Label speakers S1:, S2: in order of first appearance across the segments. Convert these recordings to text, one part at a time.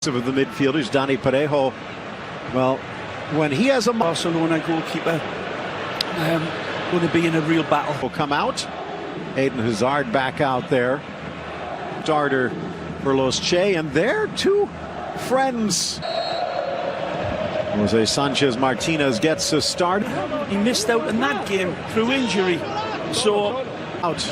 S1: Of the midfielders, Dani Parejo. Well, when he has a
S2: Barcelona goalkeeper going to be in a real battle.
S1: Will come out. Eden Hazard back out there. Starter for Los Che, and their two friends. Jose Sanchez Martinez gets a start.
S2: He missed out in that game through injury, so
S1: out.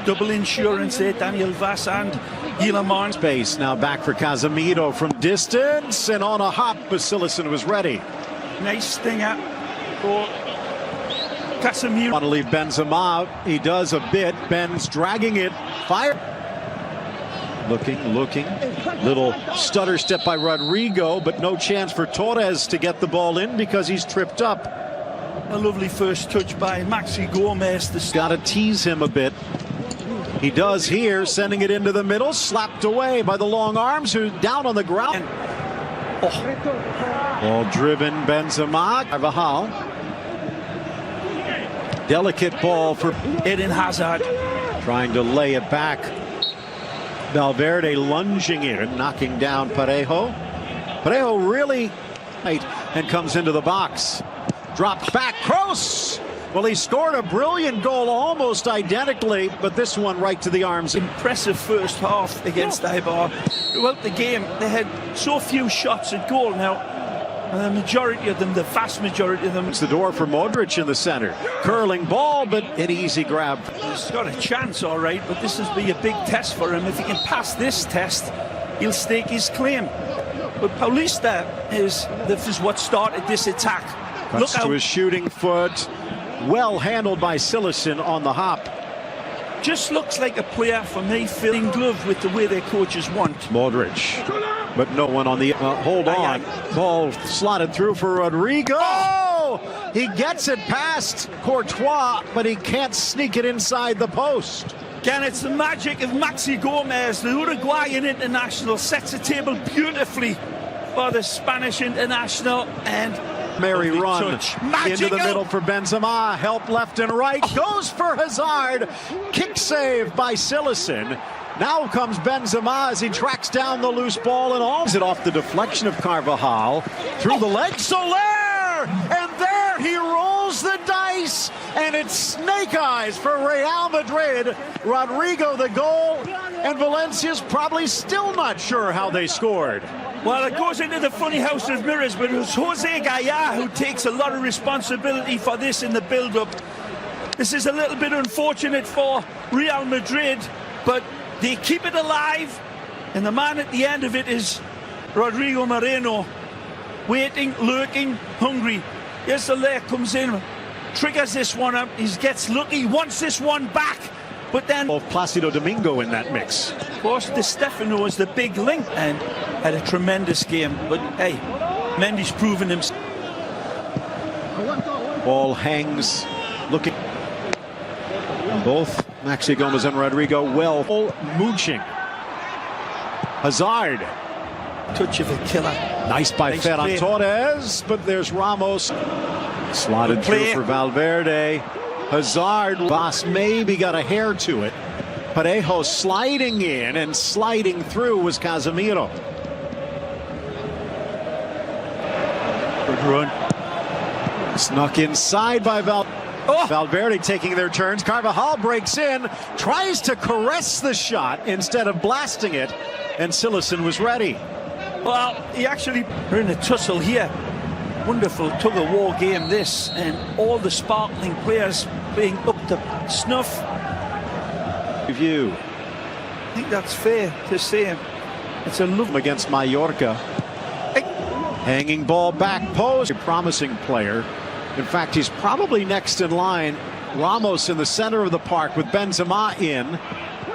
S2: Double insurance there, Daniel Vaz and Guillermo.
S1: Space now back for Casemiro from distance, and on a hop, Basilicin was ready.
S2: Nice stinger for Casemiro.
S1: Want to leave Benzema out. He does a bit. Ben's dragging it. Fire. Looking. Little stutter step by Rodrigo, but no chance for Torres to get the ball in because he's tripped up.
S2: A lovely first touch by Maxi Gomez.
S1: Got to tease him a bit. He does here, sending it into the middle, slapped away by the long arms, who's down on the ground. Ball driven, Benzema. Carvajal. Delicate ball for
S2: Eden Hazard.
S1: Trying to lay it back. Valverde lunging in, knocking down Parejo. Parejo really tight and comes into the box. Drops back, Kroos. Well, he scored a brilliant goal almost identically, but this one right to the arms.
S2: Impressive first half against Eibar. Throughout the game, they had so few shots at goal. Now, the majority of them, the vast majority of them.
S1: It's the door for Modric in the center. Curling ball, but an easy grab.
S2: He's got a chance, all right, but this has been a big test for him. If he can pass this test, he'll stake his claim. But Paulista this is what started this attack.
S1: Cuts to his shooting foot. Well handled by Silicin on the hop.
S2: Just looks like a player for me filling glove with the way their coaches want.
S1: Modric, but no one on the hold on. Ball slotted through for Rodrigo. Oh! He gets it past Courtois, but he can't sneak it inside the post.
S2: Again, it's the magic of Maxi Gomez, the Uruguayan international, sets the table beautifully for the Spanish international, and
S1: Merry run into the middle for Benzema. Help left and right. Goes for Hazard. Kick save by Silicin. Now comes Benzema as he tracks down the loose ball and almost it off the deflection of Carvajal. Through the leg. Soler! And there he rolls the dice. And it's snake eyes for Real Madrid. Rodrigo the goal. And Valencia's probably still not sure how they scored.
S2: Well, it goes into the funny house of mirrors, but it was Jose Gaya who takes a lot of responsibility for this in the build-up. This is a little bit unfortunate for Real Madrid, but they keep it alive, and the man at the end of it is Rodrigo Moreno, waiting, lurking, hungry. Yes, Soler comes in, triggers this one up, he gets lucky, wants this one back. But then
S1: Placido Domingo in that mix.
S2: Of course, Di Stefano is the big link and had a tremendous game. But hey, Mendy's proven himself.
S1: Ball hangs, looking. Both Maxi Gomez and Rodrigo well mooching. Hazard.
S2: Touch of a killer.
S1: Nice by Ferran Torres, but there's Ramos. Slotted through for Valverde. Hazard, Vaz maybe got a hair to it. Parejo sliding in and sliding through was Casemiro. Good run. Snuck inside by Valverde taking their turns. Carvajal breaks in, tries to caress the shot instead of blasting it, and Silicin was ready.
S2: Well, he actually, we're in a tussle here. Wonderful tug-of-war game this, and all the sparkling players being up to snuff.
S1: Review.
S2: I think that's fair to say. It's a look
S1: against Mallorca. Hanging ball back post. A promising player. In fact, he's probably next in line. Ramos in the center of the park with Benzema in.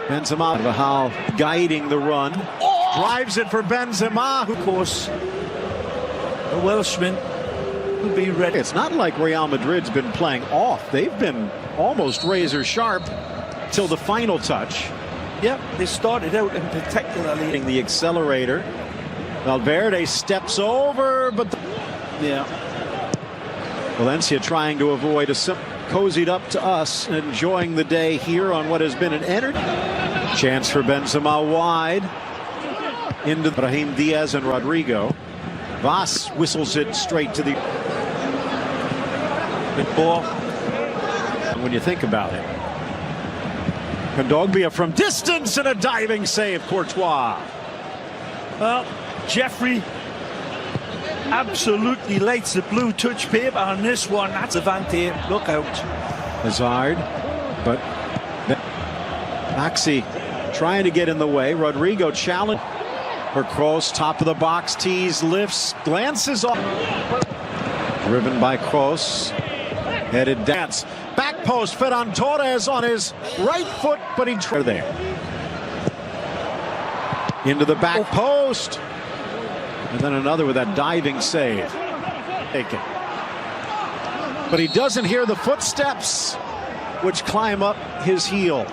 S1: Benzema, Carvajal guiding the run. Drives it for Benzema.
S2: Of course, the Welshman will be ready.
S1: It's not like Real Madrid's been playing off. They've been almost razor sharp till the final touch.
S2: Yeah, they started out in particularly.
S1: The accelerator. Valverde steps over, but yeah. Valencia trying to avoid a cozied up to us, enjoying the day here on what has been an energy. Chance for Benzema wide. Into Brahim Diaz and Rodrigo. Vas whistles it straight to the ball. When you think about it, Kondogbia from distance and a diving save, Courtois.
S2: Well, Jeffrey absolutely lights the blue touch paper on this one. That's Avante. Look out.
S1: Hazard, but Maxi trying to get in the way. Rodrigo challenge. For Kroos, top of the box, tees, lifts, glances off. Driven by Kroos. Headed dance. Back post, Ferran Torres on his right foot, but he tried there. Into the back post. And then another with that diving save. Take it. But he doesn't hear the footsteps, which climb up his heel.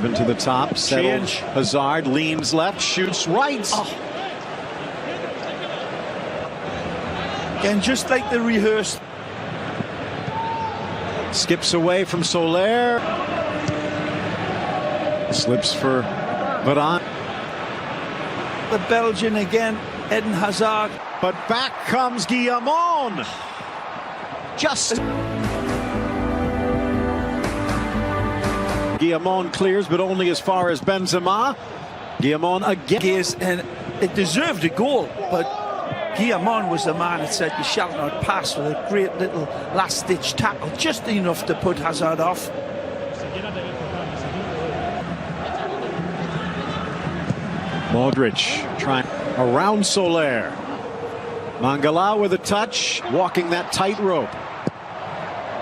S1: To the top, settled. Hazard leans left, shoots right.
S2: And just like the rehearsed.
S1: Skips away from Soler. Slips for Varane.
S2: The Belgian again, Eden Hazard.
S1: But back comes Guillamon. Just. Guillamon clears, but only as far as Benzema. Guillamon again.
S2: And it deserved a goal, but Guillamon was the man that said, "You shall not pass," with a great little last-ditch tackle, just enough to put Hazard off.
S1: Modric trying around Soler. Mangala with a touch, walking that tightrope.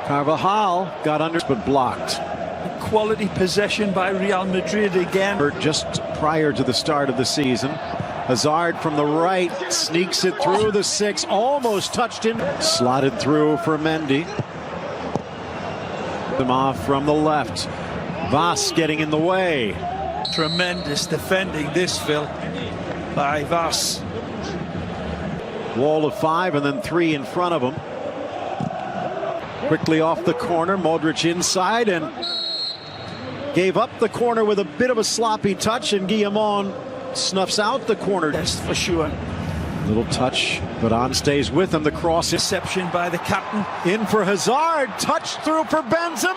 S1: Carvajal got under, but blocked.
S2: Quality possession by Real Madrid again.
S1: Just prior to the start of the season. Hazard from the right sneaks it through the six, almost touched him. Slotted through for Mendy. Them off from the left. Vas getting in the way.
S2: Tremendous defending this, Phil, by Vas.
S1: Wall of 5 and then 3 in front of him. Quickly off the corner, Modric inside and gave up the corner with a bit of a sloppy touch, and Guillamon snuffs out the corner.
S2: Yes, for sure.
S1: Little touch, but on stays with him. The cross.
S2: Reception by the captain.
S1: In for Hazard. Touch through for Benzema.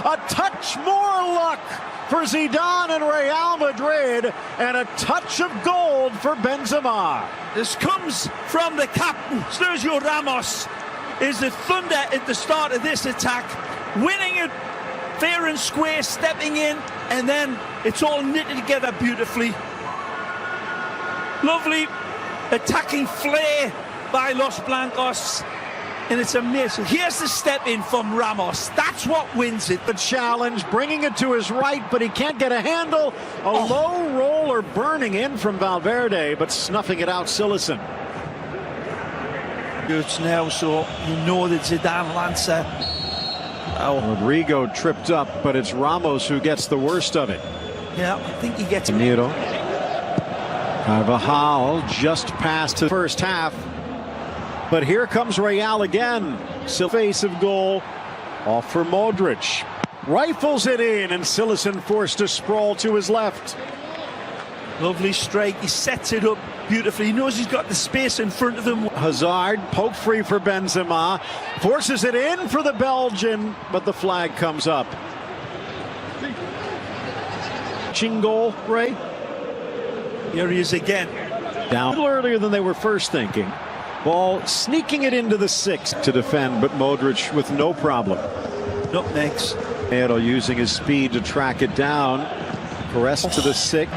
S1: A touch more luck for Zidane and Real Madrid, and a touch of gold for Benzema.
S2: This comes from the captain. Sergio Ramos is the thunder at the start of this attack, winning it fair and square, stepping in, and then it's all knitted together beautifully. Lovely attacking flair by Los Blancos, and it's amazing. Here's the step in from Ramos. That's what wins it.
S1: The challenge, bringing it to his right, but he can't get a handle. A low roller burning in from Valverde, but snuffing it out, Silesen.
S2: It's now, so you know that Zidane Lancer.
S1: Rodrigo tripped up, but it's Ramos who gets the worst of it.
S2: Yeah, I think he gets it.
S1: Nero. Carvajal just past the first half. But here comes Real again. Face of goal. Off for Modric. Rifles it in, and Silesen forced to sprawl to his left.
S2: Lovely strike. He sets it up beautifully. He knows he's got the space in front of him.
S1: Hazard poke free for Benzema. Forces it in for the Belgian, but the flag comes up. Goal, Ray.
S2: Here he is again.
S1: Down a little earlier than they were first thinking. Ball sneaking it into the 6 to defend, but Modric with no problem.
S2: Nutmegs.
S1: Nero using his speed to track it down. Press to the 6.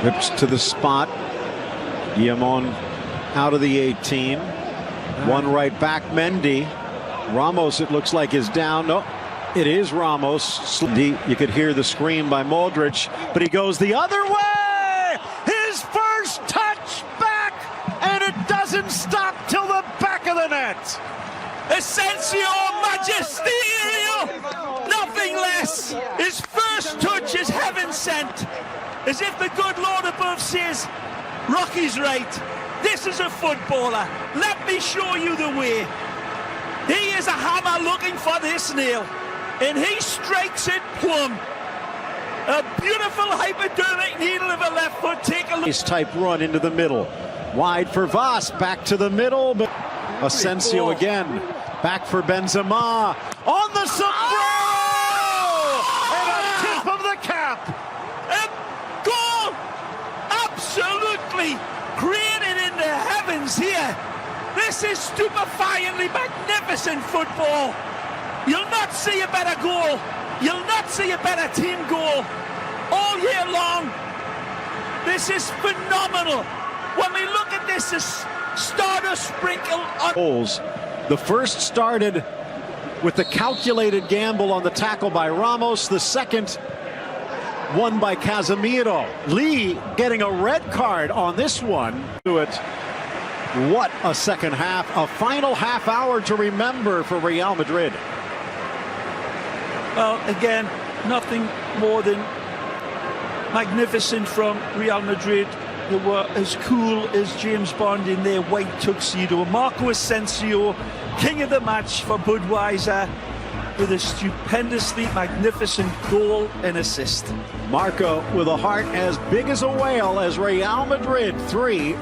S1: Rips to the spot. Guillamon out of the 18. One right back, Mendy. Ramos, it looks like, is down. No, it is Ramos. You could hear the scream by Modric, but he goes the other way. His first touch back, and it doesn't stop till the back of the net.
S2: Asensio Magisterial, nothing less. His first touch is heaven sent. As if the good Lord above says, Rocky's right. This is a footballer. Let me show you the way. He is a hammer looking for this nail. And he strikes it boom. A beautiful hypodermic needle of a left foot. Take a look.
S1: Nice type run into the middle. Wide for Voss, back to the middle, but Asensio again. Back for Benzema. On the sombrero! And a tip of the cap.
S2: A goal! Absolutely created in the heavens here. This is stupefyingly magnificent football. You'll not see a better goal. You'll not see a better team goal all year long. This is phenomenal. When we look at this, it's stardust sprinkled on.
S1: Goals. The first started with the calculated gamble on the tackle by Ramos. The second won by Casemiro. Lee getting a red card on this one. What a second half. A final half hour to remember for Real Madrid.
S2: Well, again, nothing more than magnificent from Real Madrid. They were as cool as James Bond in their white tuxedo. Marco Asensio, king of the match for Budweiser, with a stupendously magnificent goal and assist.
S1: Marco with a heart as big as a whale as Real Madrid 3.